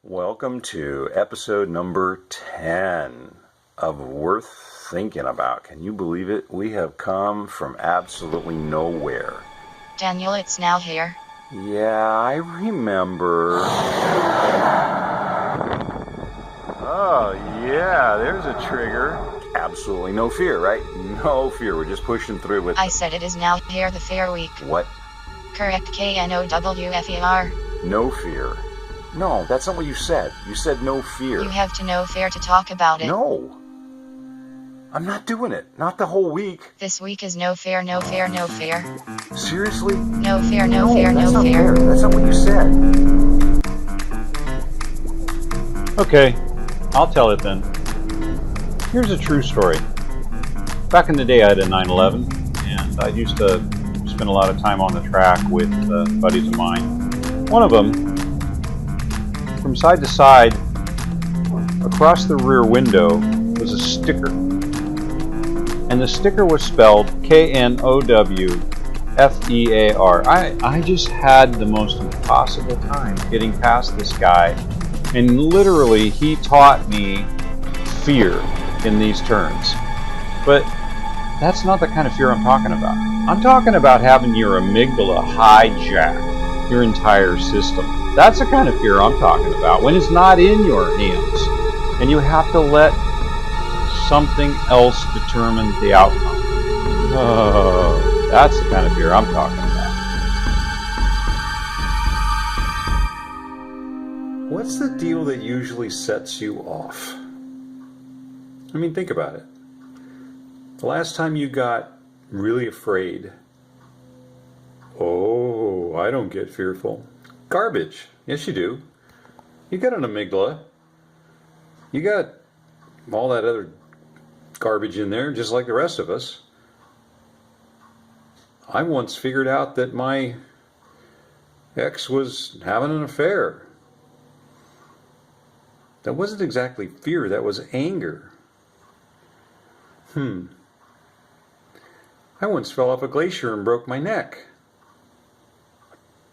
Welcome to episode number 10 of Worth Thinking About. Can you believe it? We have come from absolutely nowhere. Daniel, it's now here. Yeah, I remember. Oh, yeah, there's a trigger. Absolutely no fear, right? No fear. We're just pushing through with... I said it is now here, the fair week. What? Correct, KNOWFER. No fear. No, that's not what you said. You said no fear. You have to know fair to talk about it. No. I'm not doing it. Not the whole week. This week is no fair, no fair, no fair. Seriously? No fair, no fair, that's no not fair. fair. That's not what you said. Okay, I'll tell it then. Here's a true story. Back in the day I had a 911, and I used to spend a lot of time on the track with buddies of mine. One of them, from side to side, across the rear window, was a sticker. And the sticker was spelled KNOWFEAR. I just had the most impossible time getting past this guy. And literally, he taught me fear in these terms. But that's not the kind of fear I'm talking about. I'm talking about having your amygdala hijack your entire system. That's the kind of fear I'm talking about, when it's not in your hands and you have to let something else determine the outcome. Oh, that's the kind of fear I'm talking about. What's the deal that usually sets you off? I mean, think about it. The last time you got really afraid, oh, I don't get fearful. Garbage. Yes, you do. You got an amygdala. You got all that other garbage in there, just like the rest of us. I once figured out that my ex was having an affair. That wasn't exactly fear, that was anger. I once fell off a glacier and broke my neck.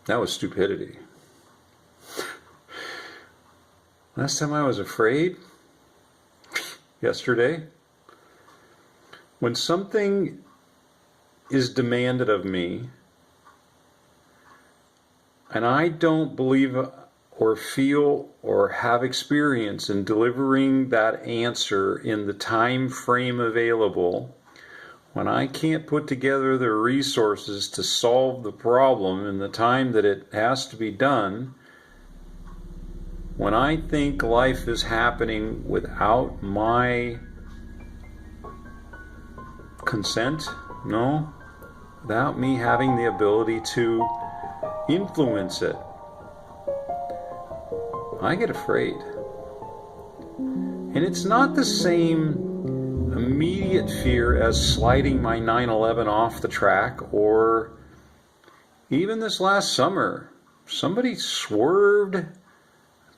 That was stupidity. Last time I was afraid, yesterday. When something is demanded of me, and I don't believe or feel or have experience in delivering that answer in the time frame available, when I can't put together the resources to solve the problem in the time that it has to be done, when I think life is happening without my consent, without me having the ability to influence it, I get afraid. And it's not the same immediate fear as sliding my 911 off the track, or even this last summer, somebody swerved,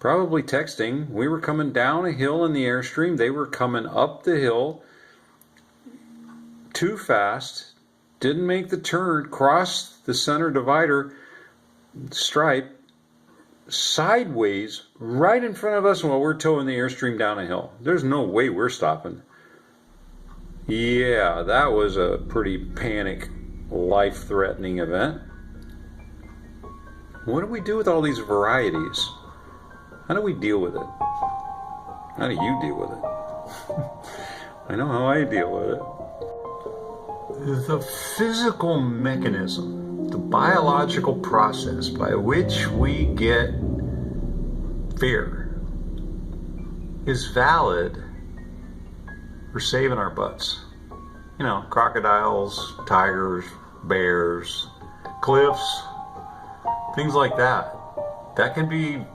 probably texting. We were coming down a hill in the Airstream. They were coming up the hill too fast, didn't make the turn, crossed the center divider stripe sideways right in front of us while we're towing the Airstream down a hill. There's no way we're stopping. Yeah, that was a pretty panic, life-threatening event. What do we do with all these varieties? How do we deal with it? How do you deal with it? I know how I deal with it. The physical mechanism, the biological process by which we get fear is valid for saving our butts. You know, crocodiles, tigers, bears, cliffs, things like that. That can be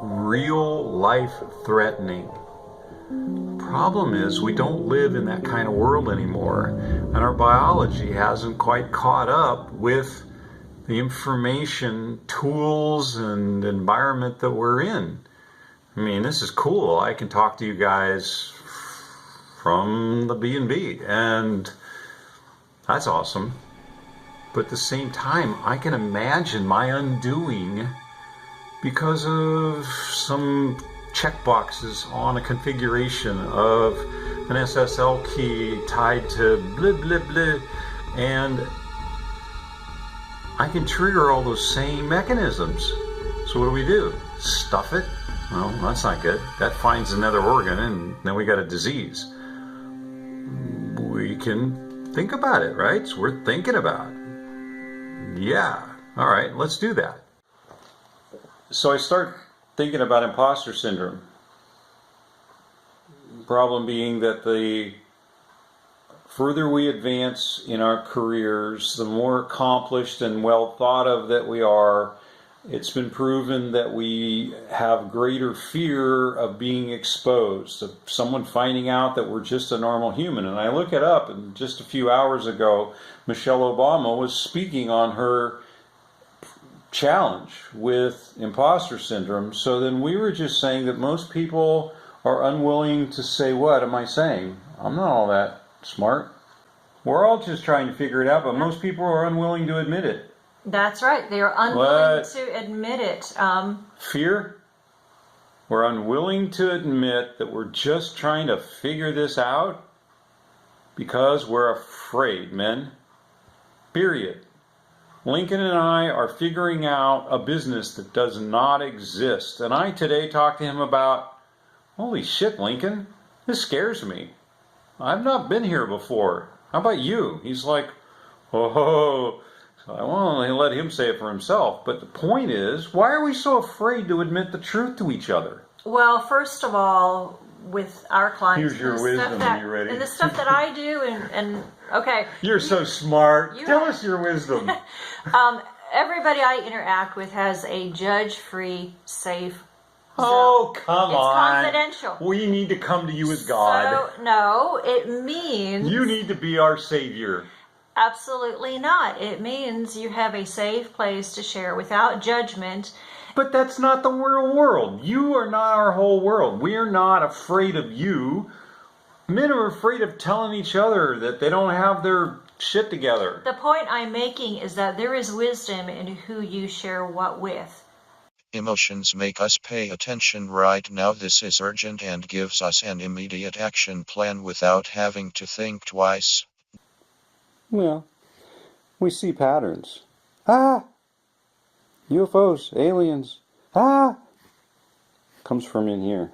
real life threatening. Problem is, we don't live in that kind of world anymore, and our biology hasn't quite caught up with the information, tools, and environment that we're in. I mean, this is cool. I can talk to you guys from the B&B, and that's awesome. But at the same time, I can imagine my undoing because of some checkboxes on a configuration of an SSL key tied to blah blah blah, and I can trigger all those same mechanisms. So what do? Stuff it? Well, that's not good. That finds another organ and then we got a disease. We can think about it, right? It's worth thinking about. Yeah, all right, let's do that. So I start thinking about imposter syndrome. Problem being that the further we advance in our careers, the more accomplished and well thought of that we are. It's been proven that we have greater fear of being exposed, of someone finding out that we're just a normal human. And I look it up, and just a few hours ago, Michelle Obama was speaking on her challenge with imposter syndrome. So then we were just saying that most people are unwilling to say, what am I saying? I'm not all that smart. We're all just trying to figure it out, but most people are unwilling to admit it. That's right. They are unwilling to admit it. Fear? We're unwilling to admit that we're just trying to figure this out because we're afraid, men. Period. Lincoln and I are figuring out a business that does not exist. And I today talked to him about, holy shit, Lincoln, this scares me. I've not been here before. How about you? He's like, oh, I won't let him say it for himself. But the point is, why are we so afraid to admit the truth to each other? Well, first of all, with our clients, here's your wisdom when you're ready. And the stuff that I do, and okay. You're so smart. Tell us your wisdom. Everybody I interact with has a judge-free, safe zone. Oh, come on. It's confidential. We need to come to you as God. So, no, it means... You need to be our savior. Absolutely not. It means you have a safe place to share without judgment. But that's not the real world. You are not our whole world. We are not afraid of you. Men are afraid of telling each other that they don't have their shit together. The point I'm making is that there is wisdom in who you share what with. Emotions make us pay attention right now. This is urgent and gives us an immediate action plan without having to think twice. Well, we see patterns. Ah! UFOs, aliens. Ah! Comes from in here.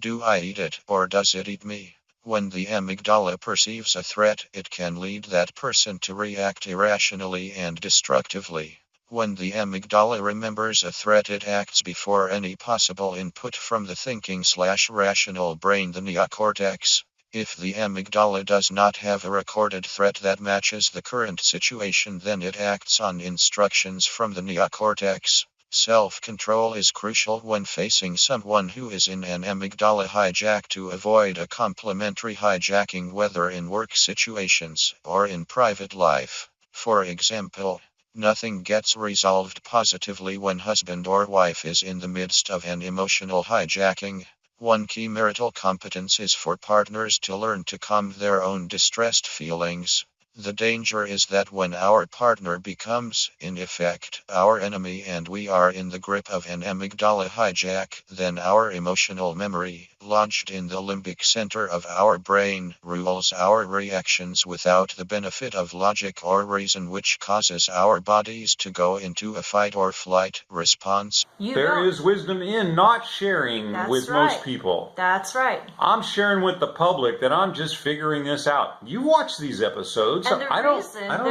Do I eat it, or does it eat me? When the amygdala perceives a threat, it can lead that person to react irrationally and destructively. When the amygdala remembers a threat, it acts before any possible input from the thinking/rational brain, the neocortex. If the amygdala does not have a recorded threat that matches the current situation, then it acts on instructions from the neocortex. Self-control is crucial when facing someone who is in an amygdala hijack to avoid a complementary hijacking, whether in work situations or in private life. For example, nothing gets resolved positively when husband or wife is in the midst of an emotional hijacking. One key marital competence is for partners to learn to calm their own distressed feelings. The danger is that when our partner becomes, in effect, our enemy and we are in the grip of an amygdala hijack, then our emotional memory, lodged in the limbic center of our brain, rules our reactions without the benefit of logic or reason, which causes our bodies to go into a fight or flight response. There is wisdom in not sharing with most people. That's right. I'm sharing with the public that I'm just figuring this out. You watch these episodes. And I don't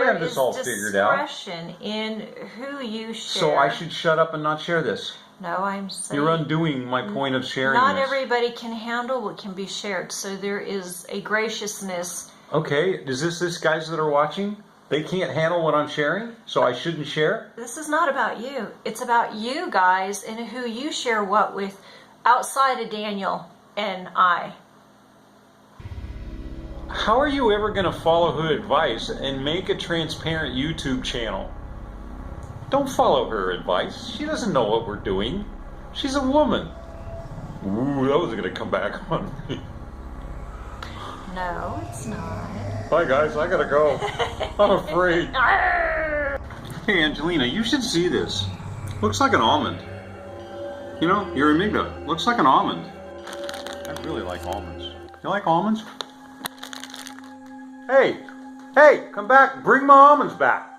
have this all figured out. There is discretion in who you share. So I should shut up and not share this. No, I'm saying... You're undoing my point of sharing Not this. everybody can handle what can be shared, so there is a graciousness. Okay, is this guys that are watching? They can't handle what I'm sharing, so I shouldn't share? This is not about you. It's about you guys and who you share what with outside of Daniel and I. How are you ever going to follow her advice and make a transparent YouTube channel? Don't follow her advice. She doesn't know what we're doing. She's a woman. Ooh, that was going to come back on me. No, it's not. Bye, guys. I got to go. I'm afraid. Hey, Angelina, you should see this. Looks like an almond. You know, your amygdala looks like an almond. I really like almonds. You like almonds? Hey, come back, bring my almonds back.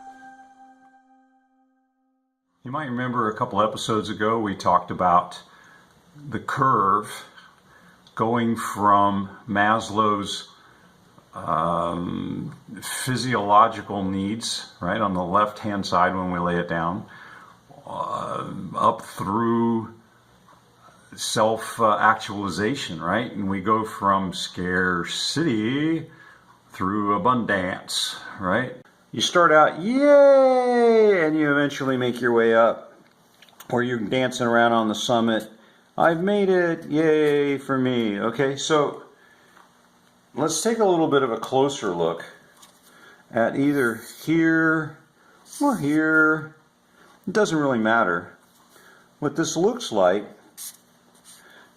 You might remember a couple episodes ago we talked about the curve going from Maslow's physiological needs, right, on the left-hand side when we lay it down, up through self-actualization, right? And we go from scarcity through abundance, right? You start out, yay, and you eventually make your way up, or you're dancing around on the summit. I've made it, yay for me. Okay, so let's take a little bit of a closer look at either here or here. It doesn't really matter. What this looks like,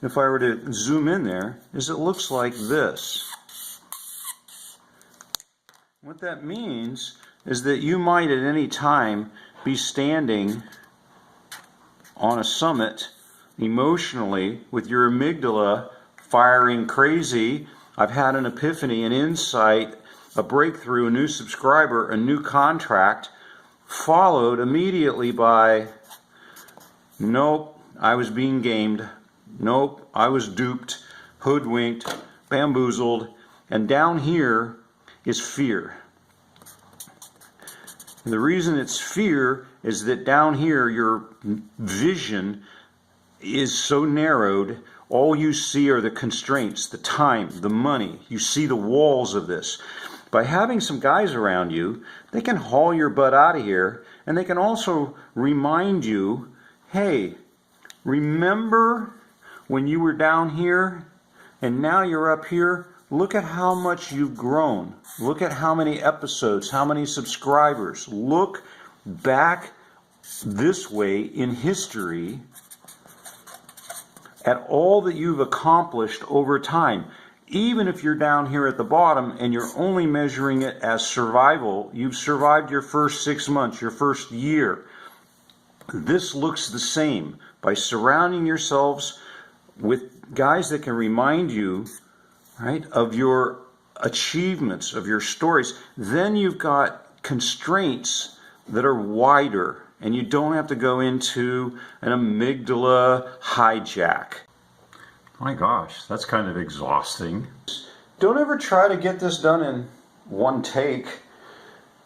if I were to zoom in there, is it looks like this. What that means is that you might at any time be standing on a summit emotionally with your amygdala firing crazy. I've had an epiphany, an insight, a breakthrough, a new subscriber, a new contract, followed immediately by, nope, I was being gamed. Nope, I was duped, hoodwinked, bamboozled, and down here is fear. And the reason it's fear is that down here your vision is so narrowed, all you see are the constraints, the time, the money. You see the walls of this. By having some guys around you, they can haul your butt out of here, and they can also remind you, hey, remember when you were down here and now you're up here? Look at how much you've grown. Look at how many episodes, how many subscribers. Look back this way in history at all that you've accomplished over time. Even if you're down here at the bottom and you're only measuring it as survival, you've survived your first 6 months, your first year. This looks the same. By surrounding yourselves with guys that can remind you, right, of your achievements, of your stories, then you've got constraints that are wider, and you don't have to go into an amygdala hijack. My gosh, that's kind of exhausting. Don't ever try to get this done in one take.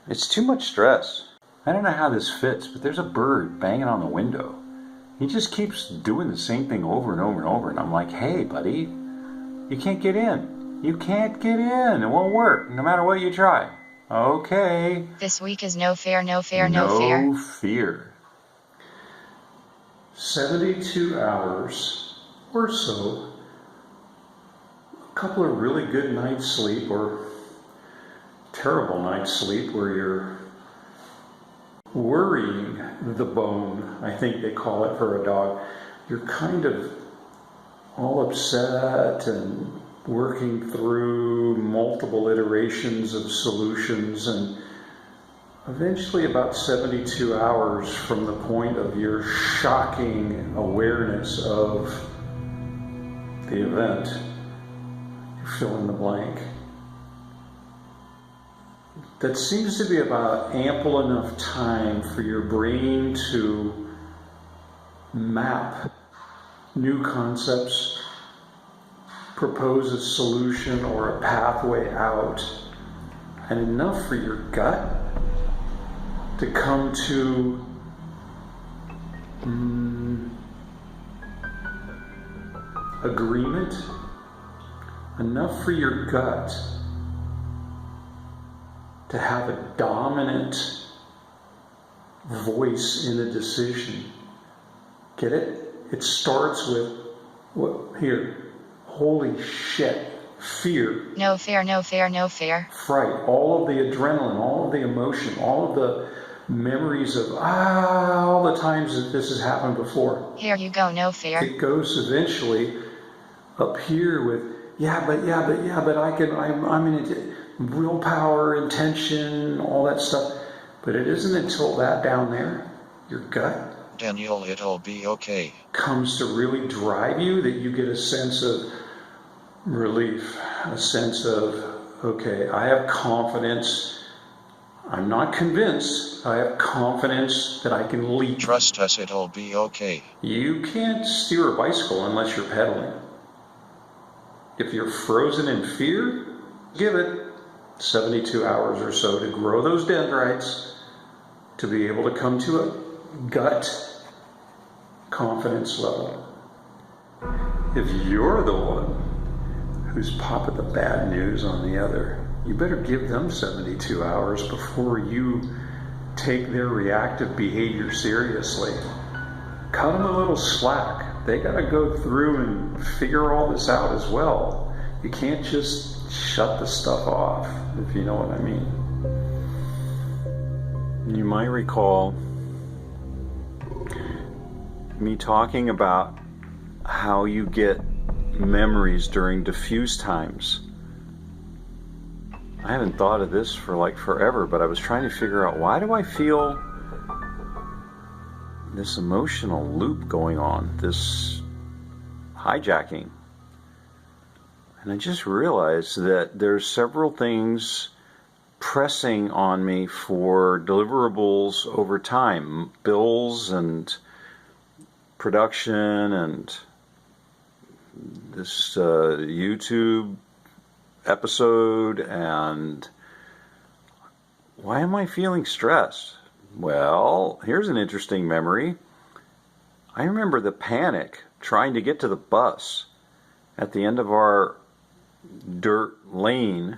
It's too much stress. I don't know how this fits, but there's a bird banging on the window. He just keeps doing the same thing over and over and over, and I'm like, hey, buddy, you can't get in. You can't get in. It won't work, no matter what you try. Okay. This week is no fair, no fair, no fair. No fear. 72 hours or so, a couple of really good nights sleep or terrible night's sleep where you're worrying the bone, I think they call it for a dog. You're kind of all upset and working through multiple iterations of solutions, and eventually about 72 hours from the point of your shocking awareness of the event, you fill in the blank. That seems to be about ample enough time for your brain to map new concepts, propose a solution or a pathway out, and enough for your gut to come to agreement, enough for your gut to have a dominant voice in a decision. Get it? It starts with, what here? Holy shit. Fear. No fair, no fair, no fair. Fright. All of the adrenaline, all of the emotion, all of the memories of, all the times that this has happened before. Here you go, no fair. It goes eventually up here with, but I'm in it. Willpower, intention, all that stuff. But it isn't until that down there, your gut, Daniel, it'll be okay. Comes to really drive you, that you get a sense of relief, a sense of, okay, I have confidence. I'm not convinced. I have confidence that I can leap. Trust us, it'll be okay. You can't steer a bicycle unless you're pedaling. If you're frozen in fear, give it 72 hours or so to grow those dendrites, to be able to come to a gut confidence level. If you're the one who's popping the bad news on the other, you better give them 72 hours before you take their reactive behavior seriously. Cut them a little slack. They got to go through and figure all this out as well. You can't just shut the stuff off, if you know what I mean. You might recall me talking about how you get memories during diffuse times. I haven't thought of this for like forever, but I was trying to figure out, why do I feel this emotional loop going on, this hijacking? And I just realized that there's several things pressing on me for deliverables over time, bills and production and this YouTube episode. And why am I feeling stressed? Well, here's an interesting memory. I remember the panic trying to get to the bus at the end of our dirt lane,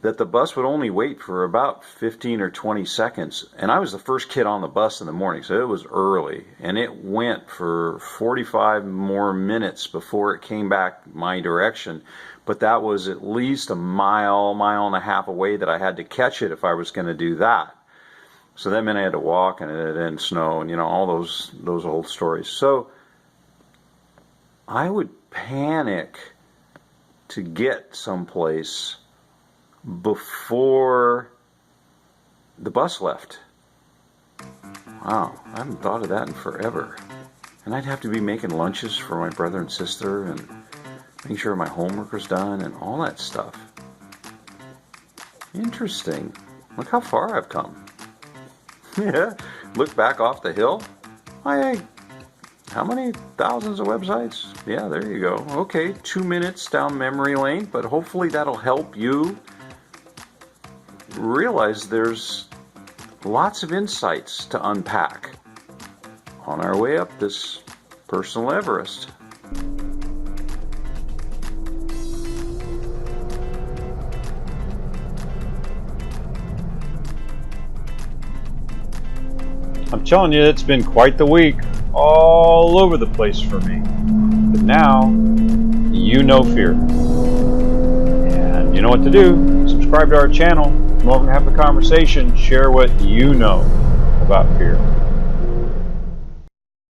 that the bus would only wait for about 15 or 20 seconds. And I was the first kid on the bus in the morning, so it was early. And it went for 45 more minutes before it came back my direction. But that was at least a mile and a half away that I had to catch it if I was going to do that. So that meant I had to walk, and it didn't snow, and all those old stories. So I would panic to get someplace before the bus left. Wow, I haven't thought of that in forever. And I'd have to be making lunches for my brother and sister and making sure my homework was done and all that stuff. Interesting. Look how far I've come. Yeah, look back off the hill. How many thousands of websites? Yeah, there you go. Okay, 2 minutes down memory lane, but hopefully that'll help you realize there's lots of insights to unpack on our way up this personal Everest. I'm telling you, it's been quite the week, all over the place for me. But now, you know fear. And you know what to do. Subscribe to our channel. Come over and have a conversation. Share what you know about fear.